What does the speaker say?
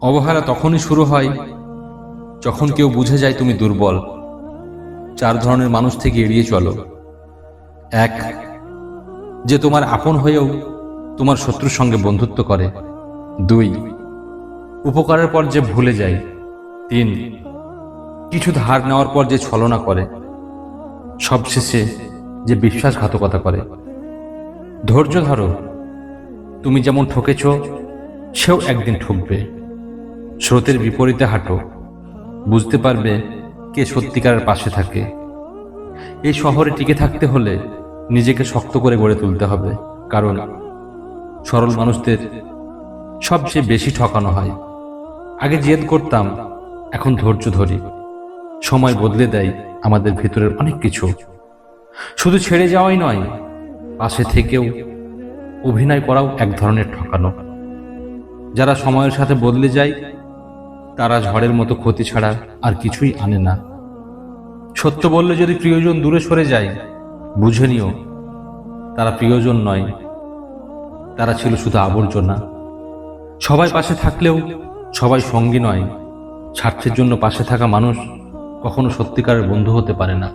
অবহেলা তখনই শুরু হয় যখন কেউ বুঝে যায় তুমি দুর্বল। 4 ধরনের মানুষ থেকে এড়িয়ে চলো। 1, যে তোমার আপন হয়েও তোমার শত্রুর সঙ্গে বন্ধুত্ব করে। 2, উপকারের পর যে ভুলে যায়। 3, কিছু ধার নেওয়ার পর যে ছলনা করে। সবশেষে যে বিশ্বাসঘাতকতা করে। ধৈর্য ধরো, তুমি যেমন ঠকেছ সেও একদিন ঠকবে। স্রোতের বিপরীতে হাঁটো, বুঝতে পারবে কে সত্যিকারের পাশে থাকে। এই শহরে টিকে থাকতে হলে নিজেকে শক্ত করে গড়ে তুলতে হবে, কারণ সরল মানুষদের সবচেয়ে বেশি ঠকানো হয়। আগে জেদ করতাম, এখন ধৈর্য ধরি। সময় বদলে দেয় আমাদের ভিতরের অনেক কিছু। শুধু ছেড়ে যাওয়াই নয়, পাশে থেকেও অভিনয় করাও এক ধরনের ঠকানো। যারা সময়ের সাথে বদলে যায় তারা ঝড়ের মতো ক্ষতি ছাড়া আর কিছুই আনে না। সত্য বললে যদি প্রিয়জন দূরে সরে যায়, বুঝে নিও তারা প্রিয়জন নয়, তারা ছিল শুধু আবর্জনা। সবাই পাশে থাকলেও সবাই সঙ্গী নয়। স্বার্থের জন্য পাশে থাকা মানুষ কখনো সত্যিকারের বন্ধু হতে পারে না।